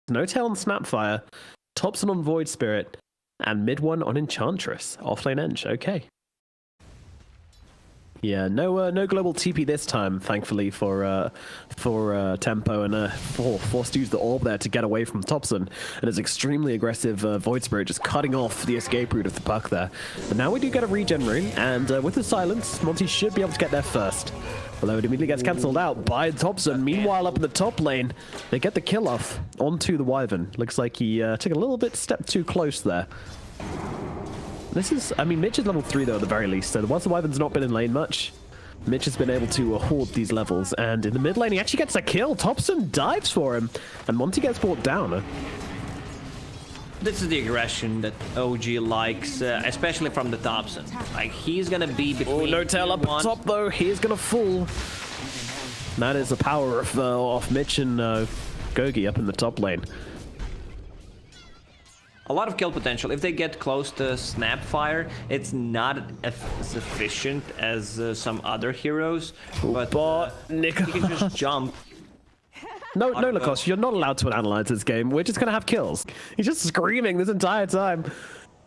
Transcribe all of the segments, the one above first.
No-Tail on Snapfire, Topson on Void Spirit, and mid one on Enchantress. Offlane Ench, okay. Yeah, no global TP this time, thankfully for Tempo, and forced to use the orb there to get away from Topson, and his extremely aggressive Void Spirit just cutting off the escape route of the puck there. But now we do get a regen rune, and with the silence, Monty should be able to get there first. Although it immediately gets cancelled out by Topson. Meanwhile, up in the top lane, they get the kill off onto the Wyvern. Looks like he took a little bit step too close there. This is, I mean, Mitch is level 3 though at the very least, so once the Wyvern's not been in lane much, Mitch has been able to hoard these levels, and in the mid lane he actually gets a kill. Topson dives for him, and Monty gets brought down. This is the aggression that OG likes, especially from the Topson. Like, he's gonna be between... Oh, No-Tail up at top though, he is gonna fall. That is the power of Mitch and Gogi up in the top lane. A lot of kill potential. If they get close to Snapfire, it's not as efficient as some other heroes, but he can just jump. No, Lacoste, you're not allowed to analyze this game. We're just gonna have kills. He's just screaming this entire time.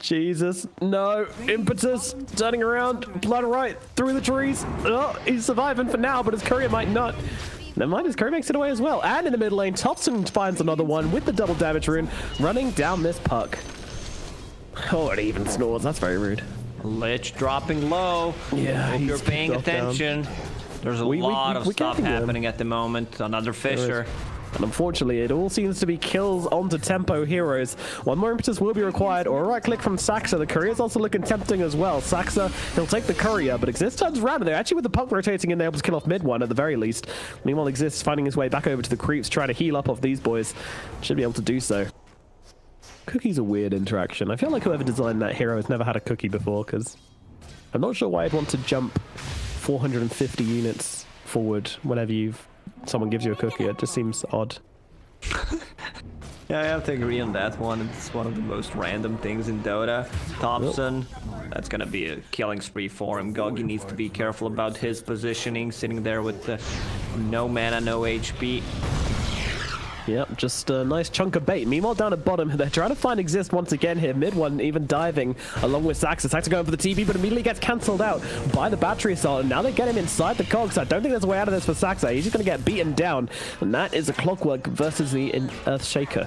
Jesus, no, impetus, turning around, blood right through the trees. Oh, he's surviving for now, but his courier might not. Never mind, his courier makes it away as well. And in the mid lane, Topson finds another one with the double damage rune, running down this puck. Oh, it even snores. That's very rude. Lich dropping low. Yeah, if you're paying attention, there's a lot of stuff happening at the moment. Another Fisher. And unfortunately, it all seems to be kills onto Tempo heroes. One more impetus will be required, or a right click from Saxa. The courier's also looking tempting as well. Saxa, he'll take the courier, but Exist turns around, and they're actually with the puck rotating in, they're able to kill off mid one at the very least. Meanwhile, Exist finding his way back over to the creeps, trying to heal up off these boys. Should be able to do so. Cookie's a weird interaction. I feel like whoever designed that hero has never had a cookie before, because I'm not sure why I'd want to jump 450 units forward whenever someone gives you a cookie. It just seems odd. Yeah, I have to agree on that one. It's one of the most random things in Dota. Topson, that's gonna be a killing spree for him. Gogi needs to be careful about his positioning, sitting there with no mana, no HP. Yep, just a nice chunk of bait. Meanwhile, down at bottom, they're trying to find Exist once again here. Mid one even diving along with Saxa. Saxa going for the TP, but immediately gets cancelled out by the battery assault. And now they get him inside the cogs. I don't think there's a way out of this for Saxa. He's just going to get beaten down. And that is a Clockwork versus the Earthshaker.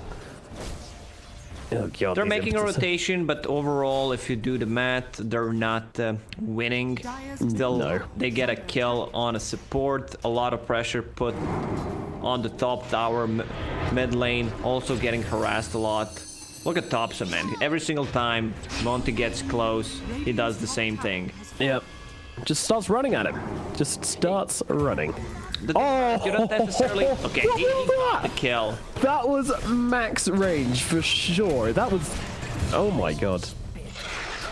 Oh, God, they're making a rotation, but overall, if you do the math, they're not winning. Still, they get a kill on a support. A lot of pressure put on the top tower, mid lane, also getting harassed a lot. Look at Topson, man. Every single time Monty gets close, he does the same thing. Yep. Just starts running at him. Just starts running. You don't necessarily... Okay, he got the kill. That was max range for sure. That was... Oh my god.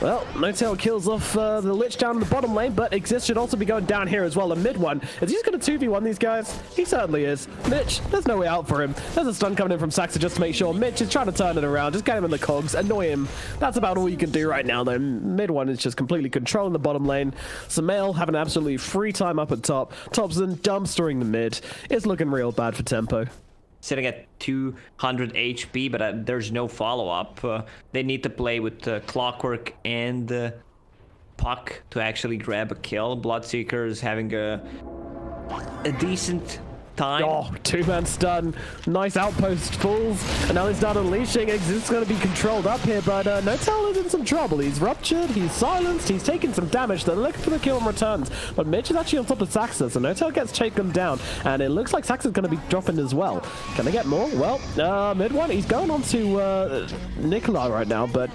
Well, No-Tail kills off the Lich down in the bottom lane, but Exist should also be going down here as well. A mid one. Is he just going to 2v1 these guys? He certainly is. Mitch, there's no way out for him. There's a stun coming in from Saxa just to make sure. Mitch is trying to turn it around. Just get him in the cogs. Annoy him. That's about all you can do right now, though. Mid one is just completely controlling the bottom lane. Sumail having absolutely free time up at top. Topson dumpstering the mid. It's looking real bad for Tempo. Sitting at 200 HP, but there's no follow-up. They need to play with Clockwork and Puck to actually grab a kill. Bloodseeker is having a decent time. Oh, two-man stun. Nice outpost falls. And now he's done unleashing. Exit's going to be controlled up here, but No-Tail is in some trouble. He's ruptured, he's silenced, he's taken some damage. They're looking for the kill and returns. But Mitch is actually on top of Saxa, so No-Tail gets taken down. And it looks like Saxa's going to be dropping as well. Can they get more? Well, mid one, he's going on to Nikolai right now, but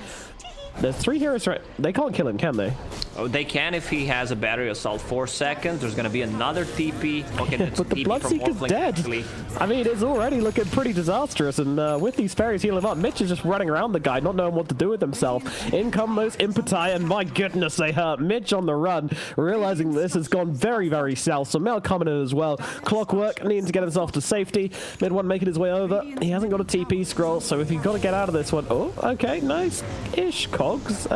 there's 3 heroes right. They can't kill him, can they? Oh, they can if he has a battery assault. 4 seconds. There's gonna be another TP. Okay, but the Bloodseeker's dead. Actually. I mean, it's already looking pretty disastrous. And with these fairies healing up, Mitch is just running around the guy, not knowing what to do with himself. In come those Impetai, and my goodness, they hurt. Mitch on the run, realizing this has gone very, very south. So Mel coming in as well. Clockwork needing to get himself to safety. Mid one making his way over. He hasn't got a TP scroll, so if you've got to get out of this one. Oh, okay, nice-ish cogs.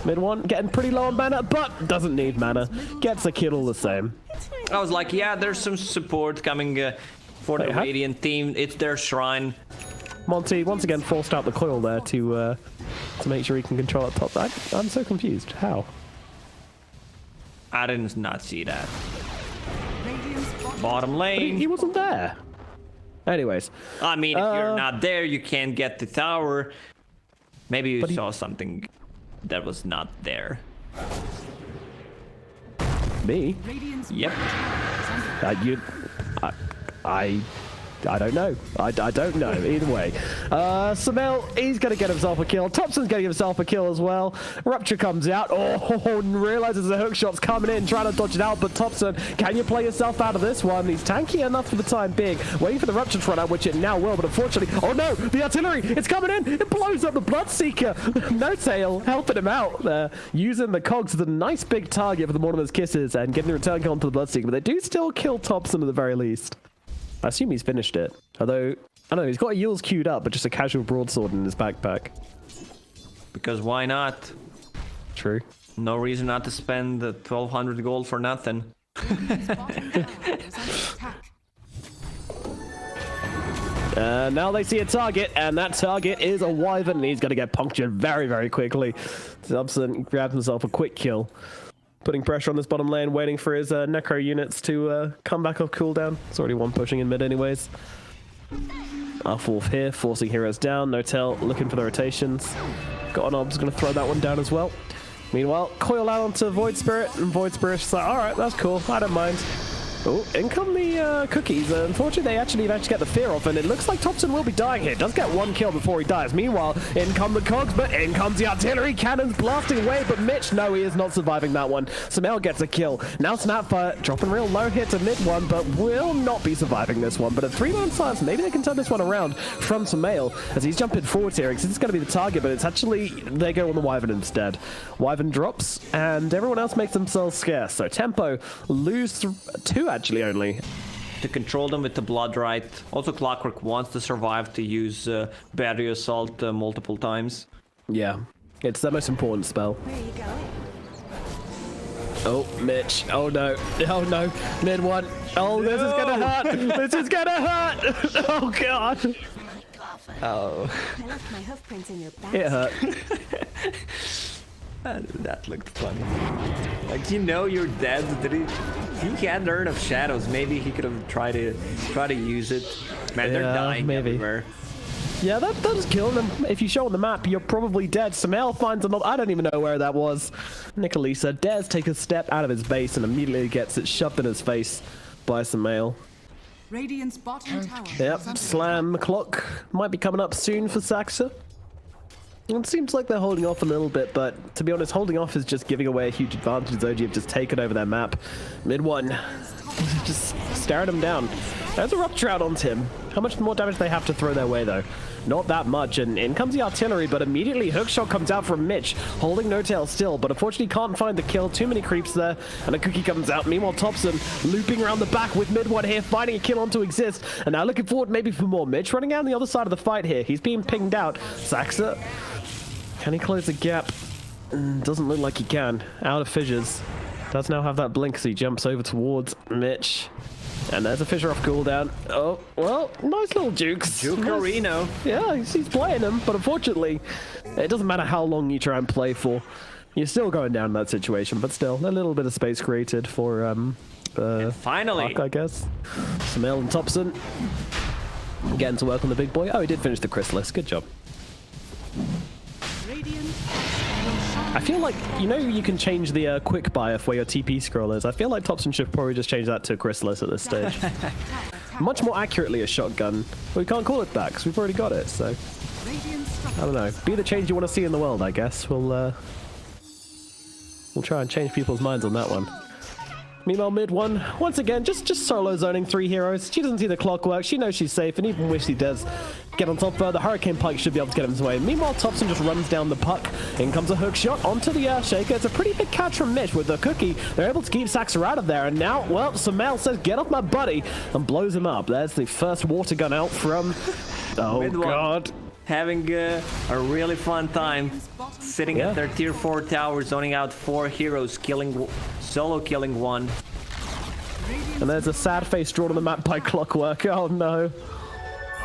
Mid one getting pretty low on mana, but doesn't need mana. Gets a kill all the same. I was like, yeah, there's some support coming for the Radiant team. It's their shrine. Monty once again forced out the coil there to make sure he can control up top. I'm so confused. How? I did not see that. Bottom lane. He wasn't there. Anyways. I mean, if you're not there, you can't get the tower. Maybe you saw something that was not there. Me? Yep. I don't know. I don't know. Either way. Samel, he's going to get himself a kill. Thompson's going to get himself a kill as well. Rupture comes out. Oh, and realizes the hook shot's coming in, trying to dodge it out. But Thompson, can you play yourself out of this one? He's tanky enough for the time being. Waiting for the Rupture to run out, which it now will. But unfortunately, oh no, the artillery, it's coming in. It blows up the Bloodseeker. No tail, helping him out there. Using the cogs as a nice big target for the Mortimer's Kisses and getting the return kill onto the Bloodseeker. But they do still kill Thompson at the very least. I assume he's finished it. Although, I don't know, he's got Yules queued up, but just a casual broadsword in his backpack. Because why not? True. No reason not to spend the 1200 gold for nothing. Now they see a target, and that target is a Wyvern, and he's going to get punctured very, very quickly. Thompson grabs himself a quick kill. Putting pressure on this bottom lane, waiting for his Necro units to come back off cooldown. It's already one pushing in mid anyways. Our fourth here, forcing heroes down. No-Tail looking for the rotations. Got an Ob's going to throw that one down as well. Meanwhile, coil out onto Void Spirit, and Void Spirit's like, alright, that's cool, I don't mind. Oh, in come the cookies. Unfortunately, they actually managed to get the fear off, and it looks like Thompson will be dying here. Does get one kill before he dies. Meanwhile, in come the cogs, but in comes the artillery. Cannons blasting away, but Mitch, no, he is not surviving that one. Samel gets a kill. Now Snapfire dropping real low hit to mid one, but will not be surviving this one. But a 3-man silence, maybe they can turn this one around from Samel as he's jumping forward here, because it's going to be the target, but it's actually, they go on the Wyvern instead. Wyvern drops, and everyone else makes themselves scarce. So Tempo lose 2 actually only. To control them with the Blood Right. Also, Clockwork wants to survive to use Battery Assault multiple times. Yeah, it's the most important spell. Where are you going? Oh, Mitch. Oh no. Oh no. Mid one. Oh, this is gonna hurt. This is gonna hurt. Oh god. Oh. I left my hoof prints in your back. It hurt. That looked funny. Like, you know you're dead. He had Urn of Shadows. Maybe he could have tried to use it. Man, they're dying everywhere. Yeah, that does kill them. If you show on the map, you're probably dead. Samel finds another. I don't even know where that was. Nicolisa dares take a step out of his base and immediately gets it shoved in his face by Samel. Radiant's bottom tower. Yep, slam the clock. Might be coming up soon for Saxa. It seems like they're holding off a little bit, but to be honest, holding off is just giving away a huge advantage. OG have just taken over their map. Mid one, just staring him down. There's a Rupture out onto him. How much more damage they have to throw their way, though? Not that much, and in comes the artillery, but immediately Hookshot comes out from Mitch, holding No-Tail still, but unfortunately can't find the kill. Too many creeps there, and a cookie comes out. Meanwhile, Thompson looping around the back with mid one here, finding a kill on to exist, and now looking forward maybe for more. Mitch running out on the other side of the fight here. He's being pinged out. Saxa, can he close the gap? Doesn't look like he can. Out of fissures. Does now have that blink, so he jumps over towards Mitch. And there's a fissure off cooldown. Oh, well, nice little jukes. Jukerino. Yeah, he's playing him, but unfortunately, it doesn't matter how long you try and play for. You're still going down in that situation, but still, a little bit of space created for, finally, Ark, I guess. Samel and Thompson getting to work on the big boy. Oh, he did finish the Chrysalis. Good job. I feel like, you know, you can change the quick buy of where your TP scroll is. I feel like Thompson should probably just change that to Chrysalis at this stage. Much more accurately a shotgun. But we can't call it that because we've already got it, so I don't know. Be the change you want to see in the world, I guess. We'll try and change people's minds on that one. Meanwhile, mid one, once again, just solo zoning 3 heroes. She doesn't see the clockwork. She knows she's safe, and even if she does get on top of her, the Hurricane Pike should be able to get him away. Meanwhile, Thompson just runs down the puck. In comes a hook shot onto the Shaker. It's a pretty big catch from Mitch with the cookie. They're able to keep Saxa out of there, and now, well, Samel says, get off my buddy, and blows him up. There's the first water gun out from... Oh, God. Having a really fun time sitting at their tier 4 tower, zoning out 4 heroes, solo killing 1. And there's a sad face drawn on the map by Clockwork. Oh no.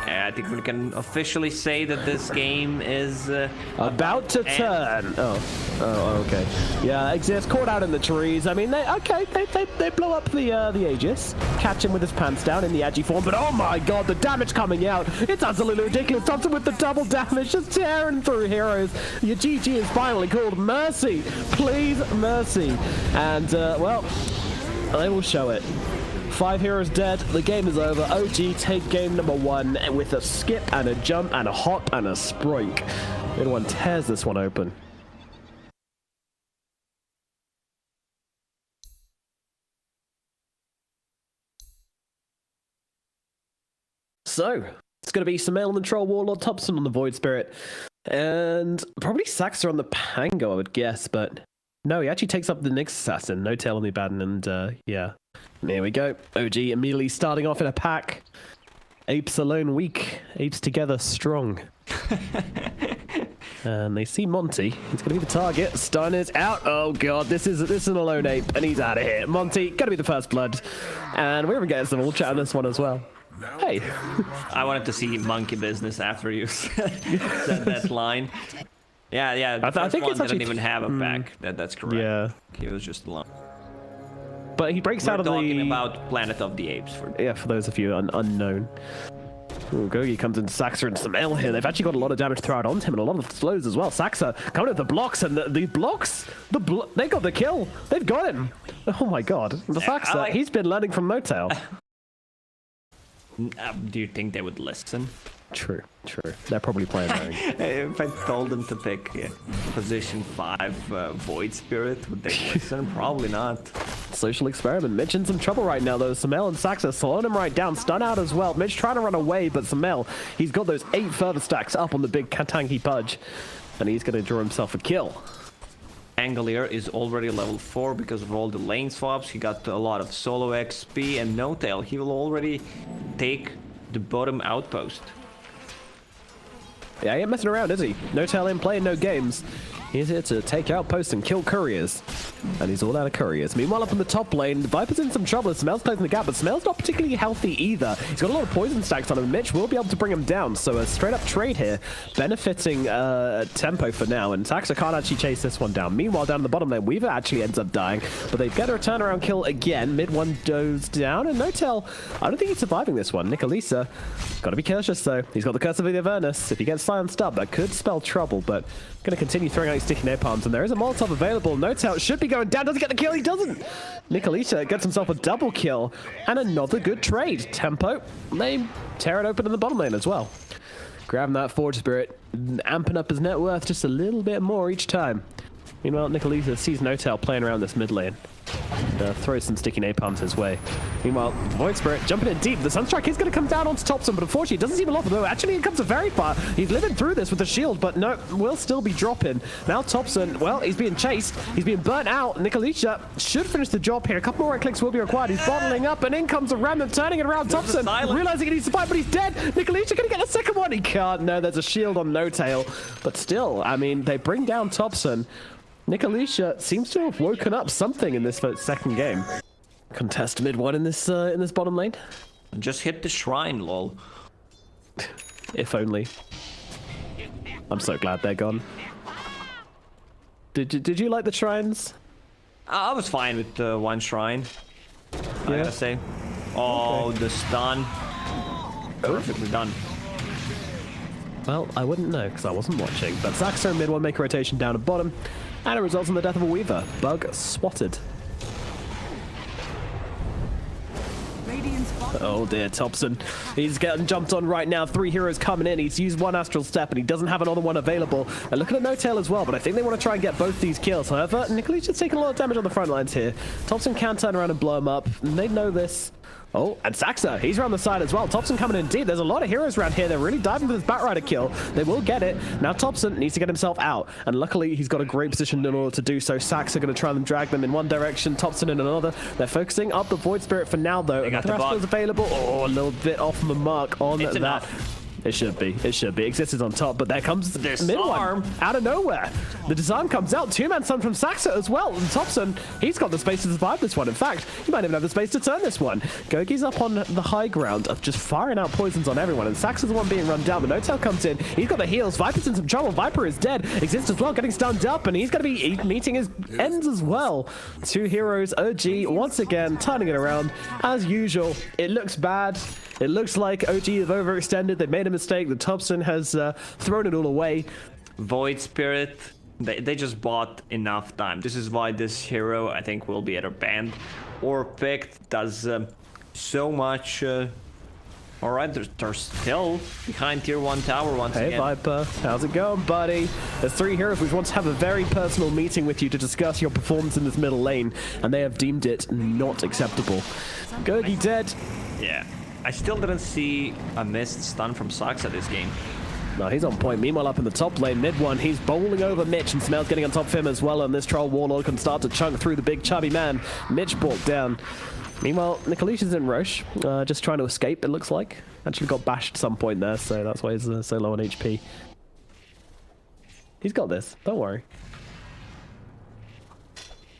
I think we can officially say that this game is about to turn. Oh, okay. Yeah, Exist caught out in the trees. I mean, they blow up the Aegis, catch him with his pants down in the Agi form, but oh my god, the damage coming out. It's absolutely ridiculous. Thompson with the double damage, just tearing through heroes. Your GG is finally called. Mercy. Please, Mercy. And, well, they will show it. 5 heroes dead, the game is over. OG take game number 1 with a skip and a jump and a hop and a sproink. Mid one tears this one open. So, it's going to be Sumail on the Troll Warlord, Thompson on the Void Spirit, and probably Saxer on the Pango, I would guess, but no, he actually takes up the Nyx Assassin. No tail on the Abaddon, and yeah. There we go. OG immediately starting off in a pack. Apes alone weak, apes together strong. And they see Monty. He's going to be the target. Stun is out. Oh god, this is an alone ape, and he's out of here. Monty, going to be the first blood. And we're going to get some all chat on this one as well. Hey. I wanted to see monkey business after you said that line. Yeah. I think it's didn't even have a pack. That's correct. Yeah. He was just alone. But he breaks out of the... We're talking about Planet of the Apes. For those of you unknown. Ooh, Gogi comes into Saxer and Sumail here. They've actually got a lot of damage thrown onto him and a lot of slows as well. Saxer coming at the blocks, and the blocks, they got the kill. They've got him. Oh my god. The Saxer, he's been learning from Notail. Do you think they would listen? True. They're probably playing wrong. If I told them to pick position 5 Void Spirit, would they listen? Probably not. Social experiment. Mitch in some trouble right now, though. Sumail and Saxer slowing him right down. Stun out as well. Mitch trying to run away, but Sumail, he's got those 8 further stacks up on the big tanky Pudge, and he's going to draw himself a kill. Angolier is already level 4 because of all the lane swaps. He got a lot of solo XP, and Notail, he will already take the bottom outpost. Yeah, he ain't messing around, is he? No tail in, playing no games. He's here to take outposts and kill couriers. And he's all out of couriers. Meanwhile, up in the top lane, Viper's in some trouble. Smel's closing the gap, but Smel's not particularly healthy either. He's got a lot of poison stacks on him. Mitch will be able to bring him down, so a straight-up trade here, benefiting tempo for now, and Saxer can't actually chase this one down. Meanwhile, down in the bottom lane, Weaver actually ends up dying, but they get a turnaround kill again. Mid one goes down, and Notail, I don't think he's surviving this one. Nicolisa, gotta be cautious though. He's got the Curse of the Avernus. If he gets silenced up, that could spell trouble, but gonna continue throwing out sticky napalms, and there is a Molotov available. Notail should be going down. Doesn't get the kill. He doesn't. Nicolisa gets himself a double kill and another good trade. Tempo, they tear it open in the bottom lane as well. Grabbing that Forge Spirit, amping up his net worth just a little bit more each time. Meanwhile, Nicolisa sees Notail playing around this mid lane. Throws some sticky napalms his way. Meanwhile, Void Spirit jumping in deep. The Sunstrike is going to come down onto Thompson, but unfortunately, it doesn't seem a lot. Though actually, it comes very far. He's living through this with the shield, but no, will still be dropping. Now Thompson, well, he's being chased. He's being burnt out. Nicolisa should finish the job here. A couple more right clicks will be required. He's bottling up, and in comes a Remnant, turning it around. Thompson, realizing he needs to fight, but he's dead. Nicolisa going to get the second one. He can't. No, there's a shield on Notail, but still, I mean, they bring down Thompson. Nicolisa seems to have woken up something in this second game. Contest mid one in this bottom lane. Just hit the shrine, lol. If only. I'm so glad they're gone. Did you like the shrines? I was fine with one shrine. I gotta say. Oh, okay. The stun. Perfectly done. Well, I wouldn't know because I wasn't watching. But Saxo mid one make a rotation down at bottom. And it results in the death of a Weaver. Bug swatted. Oh dear, Thompson. He's getting jumped on right now. 3 heroes coming in. He's used 1 Astral Step and he doesn't have another one available. They're looking at Notail as well, but I think they want to try and get both these kills. However, Nicolisia's taking a lot of damage on the front lines here. Thompson can turn around and blow him up. And they know this. Oh, and Saxer, he's around the side as well. Thompson coming in deep. There's a lot of heroes around here. They're really diving for this Batrider kill. They will get it. Now Thompson needs to get himself out. And luckily, he's got a great position in order to do so. Saxer going to try and drag them in one direction. Thompson in another. They're focusing up the Void Spirit for now, though. Another Astral's available. Oh, a little bit off the mark on that. It should be. It should be. Exist is on top, but there comes Disarm. out of nowhere. The disarm comes out. Two-man stun from Saxa as well. And Thompson, he's got the space to survive this one. In fact, he might even have the space to turn this one. Gogi's up on the high ground of just firing out poisons on everyone. And Saxa's the one being run down. But No-Tail comes in. He's got the heals. Viper's in some trouble. Viper is dead. Exist as well, getting stunned up. And he's going to be meeting his ends as well. Two heroes. OG once again turning it around. As usual, it looks bad. It looks like OG have overextended. They've made a mistake. The Thompson has thrown it all away. Void Spirit, they just bought enough time. This is why this hero, I think, will be either banned or picked. Does so much. All right, they're still behind tier 1 tower once again. Hey Viper, how's it going, buddy? There's 3 heroes which want to have a very personal meeting with you to discuss your performance in this middle lane, and they have deemed it not acceptable. Gogi dead. Yeah. I still didn't see a missed stun from Saxa this game. No, he's on point. Meanwhile, up in the top lane, mid one, he's bowling over Mitch, and Smel's getting on top of him as well, and this Troll Warlord can start to chunk through the big chubby man. Mitch brought down. Meanwhile, Nikolish in Roche, just trying to escape, it looks like. Actually got bashed at some point there, so that's why he's so low on HP. He's got this, don't worry.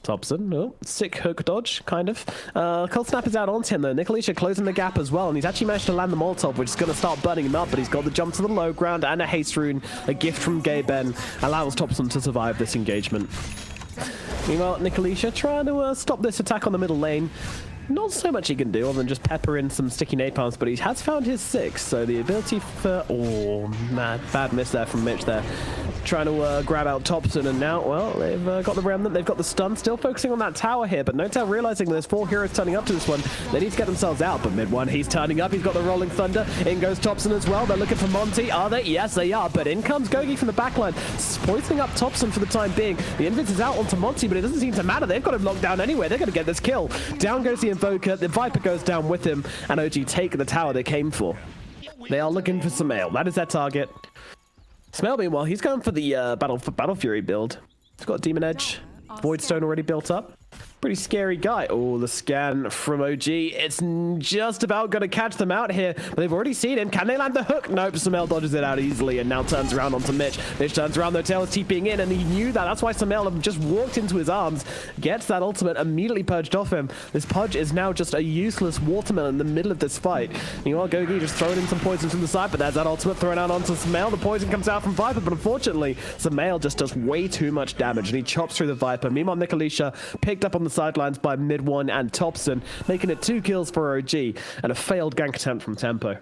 Thompson, oh, sick hook dodge, kind of. Cold Snap is out onto him though. Nikolish closing the gap as well, and he's actually managed to land the Molotov, which is going to start burning him up, but he's got the jump to the low ground and a haste rune. A gift from Gay Ben allows Thompson to survive this engagement. Meanwhile, Nikolish trying to stop this attack on the middle lane. Not so much he can do other than just pepper in some sticky napalms, but he has found his 6, so the ability for... Oh, man, bad miss there from Mitch there. Trying to grab out Thompson, and now, well, they've got the Remnant, they've got the stun, still focusing on that tower here, but No-Tail realizing there's 4 heroes turning up to this one. They need to get themselves out, but mid one, he's turning up, he's got the Rolling Thunder, in goes Thompson as well. They're looking for Monty, are they? Yes, they are, but in comes Gogi from the backline, poisoning up Thompson for the time being. The Invis is out onto Monty, but it doesn't seem to matter, they've got him locked down anyway, they're going to get this kill. Down goes the Invoker, the Viper goes down with him, and OG take the tower they came for. They are looking for Samael, that is their target. Smell, meanwhile, he's going for the Battle Fury build. He's got Demon Edge, Void Stone already built up. Pretty scary guy. Oh, the scan from OG. It's just about going to catch them out here, but they've already seen him. Can they land the hook? Nope, Samel dodges it out easily and now turns around onto Mitch. Mitch turns around, though, Tail is TPing in, and he knew that. That's why Samel just walked into his arms, gets that ultimate, immediately purged off him. This Pudge is now just a useless watermelon in the middle of this fight. Meanwhile, Gogi just throwing in some poison from the side, but there's that ultimate thrown out onto Samel. The poison comes out from Viper, but unfortunately, Samel just does way too much damage, and he chops through the Viper. Meanwhile, Nikolish picked up on the sidelines by mid one and Thompson, making it 2 kills for OG and a failed gank attempt from Tempo.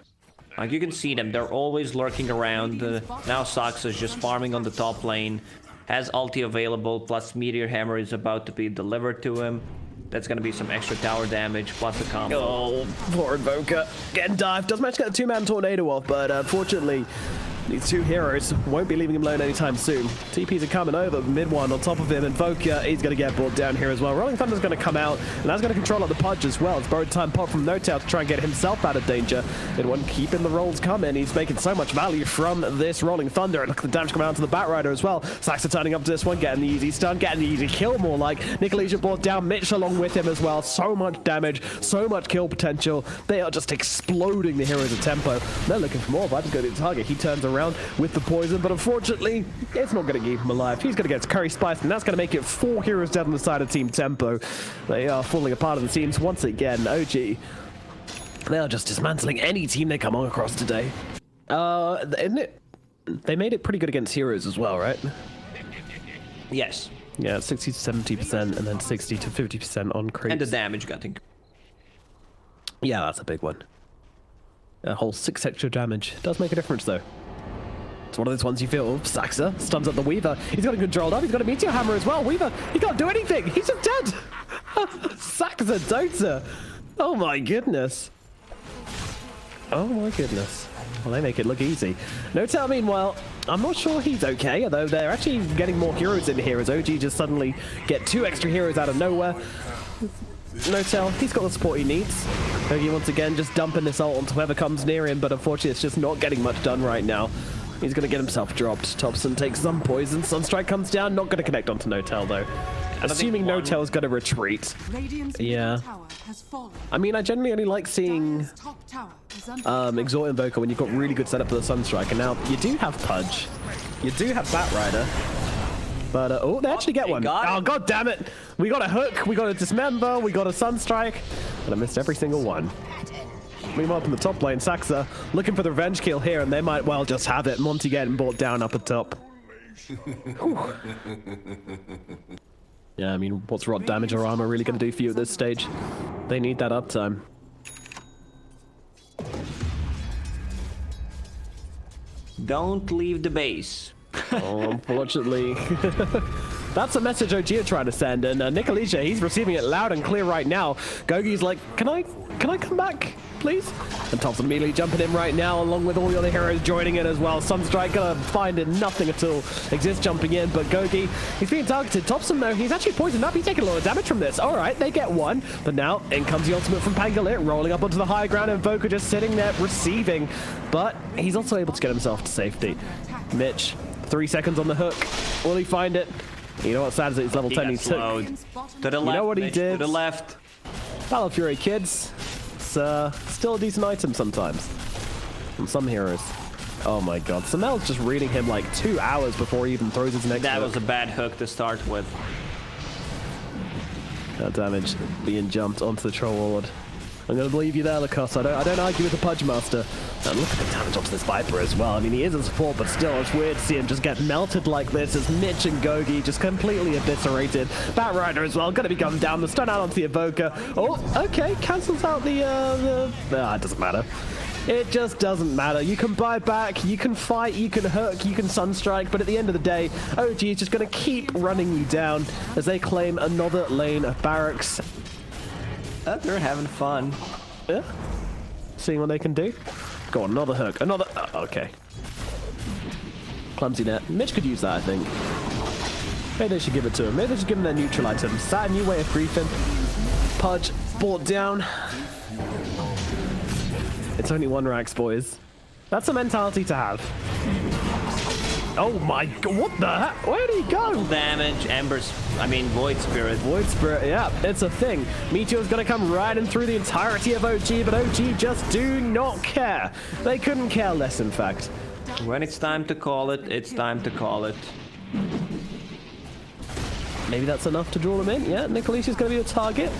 Like you can see them, they're always lurking around. Now Saxa is just farming on the top lane, has ulti available, plus Meteor Hammer is about to be delivered to him. That's going to be some extra tower damage, plus a combo. Oh, poor Invoker. Getting dived. Does manage to get the 2-man tornado off, but unfortunately, these 2 heroes won't be leaving him alone anytime soon. TPs are coming over, mid one on top of him. Invoker, he's going to get brought down here as well. Rolling Thunder's going to come out, and that's going to control up the Pudge as well. It's borrowed time pop from No-Tail to try and get himself out of danger. Mid one keeping the rolls coming. He's making so much value from this Rolling Thunder. And look at the damage coming out to the Batrider as well. Saxa turning up to this one, getting the easy stun, getting the easy kill more like. Nikolish brought down Mitch along with him as well. So much damage, so much kill potential. They are just exploding the heroes of Tempo. They're looking for more. Viper's going to the target. He turns around with the poison, but unfortunately, it's not going to keep him alive. He's going to get curry spiced, and that's going to make it 4 heroes dead on the side of Team Tempo. They are falling apart of the teams once again. OG, they are just dismantling any team they come on across today. They made it pretty good against heroes as well, right? Yes. Yeah, 60 to 70%, and then 60 to 50% on creeps. And the damage getting. Yeah, that's a big one. A whole 6 extra damage. Does make a difference, though. It's one of those ones you feel, oh, Saxa stuns up the Weaver. He's got him controlled up. He's got a Meteor Hammer as well. Weaver, he can't do anything. He's just dead. Saxa Dota. Oh, my goodness. Oh, my goodness. Well, they make it look easy. No-Tail, meanwhile, I'm not sure he's okay, although they're actually getting more heroes in here as OG just suddenly get 2 extra heroes out of nowhere. No-Tail, he's got the support he needs. Gogi once again just dumping this ult onto whoever comes near him, but unfortunately it's just not getting much done right now. He's going to get himself dropped. Thompson takes some poison. Sunstrike comes down, not going to connect onto No-Tail though. Assuming No-Tail is going to retreat. Yeah. I mean, I generally only like seeing Exhort Invoker when you've got really good setup for the Sunstrike. And now you do have Pudge. You do have Bat Rider. But, oh, they actually get one. Oh, god damn it. We got a hook, we got a Dismember, we got a Sunstrike. And I missed every single one. Meanwhile, up in the top lane, Saxa looking for the revenge kill here, and they might well just have it. Monty getting brought down up at top. Yeah, I mean, what's rot damage or armor really going to do for you at this stage? They need that uptime. Don't leave the base. Oh, unfortunately. That's a message OG are trying to send, and Nikolicia, he's receiving it loud and clear right now. Gogi's like, can I come back, please? And Thompson immediately jumping in right now, along with all the other heroes joining in as well. Sunstrike gonna find it, nothing at all. Exist jumping in, but Gogi, he's being targeted. Thompson, though, he's actually poisoned up. He's taking a lot of damage from this. All right, they get one, but now in comes the ultimate from Pangolier, rolling up onto the high ground, and Invoker just sitting there receiving, but he's also able to get himself to safety. Mitch, 3 seconds on the hook. Will he find it? You know what sad is it's level 10 he took. To the left, you know what he Mitch, did? To the left. Battle Fury, kids. It's still a decent item sometimes. From some heroes. Oh my god. Samel's just reading him like 2 hours before he even throws his next That hook. was a bad hook to start with. That damage being jumped onto the Troll Warlord. I'm gonna believe you there, Lacoste. I don't argue with the Pudge Master. And look at the damage onto this Viper as well. I mean, he is a support, but still, it's weird to see him just get melted like this as Mitch and Gogi just completely eviscerated. Bat Rider as well, gonna be gunned down. The stun out onto the Evoker. Oh, okay, cancels out the it doesn't matter. It just doesn't matter. You can buy back, you can fight, you can hook, you can Sunstrike, but at the end of the day, OG is just gonna keep running you down as they claim another lane of barracks. They're having fun. Yeah. Seeing what they can do. Go on, another hook. Another... okay. Clumsy net. Mitch could use that, I think. Maybe they should give it to him. Maybe they should give him their neutral items. Is that a new way of griefing? Pudge brought down. It's only 1 Rax, boys. That's a mentality to have. Oh my god, what the heck? Where did he go? Damage, Void Spirit. Void Spirit, yeah, it's a thing. Meteor's gonna come riding through the entirety of OG, but OG just do not care. They couldn't care less, in fact. When it's time to call it, it's time to call it. Maybe that's enough to draw them in. Yeah, Nicolicia's gonna be the target.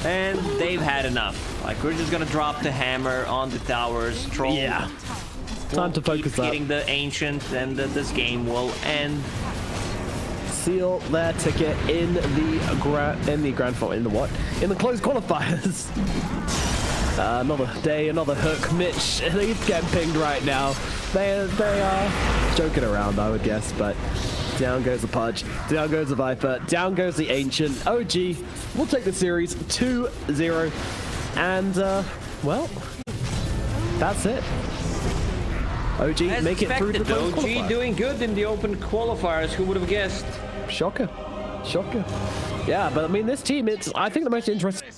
And they've had enough. Like, we're just gonna drop the hammer on the towers. Troll. Yeah. Time to focus up. Hitting the Ancient, and this game will end. Seal their ticket in the grand final. In the what? In the closed qualifiers. Another day, another hook. Mitch, he's getting pinged right now. They are joking around, I would guess, but down goes the Pudge, down goes the Viper, down goes the Ancient. OG will take the series 2-0, and well, that's it. OG As make it through the OG qualifier. doing good in the open qualifiers. Who would have guessed? Shocker. Shocker. Yeah, but I mean, this team, it's, I think, the most interesting.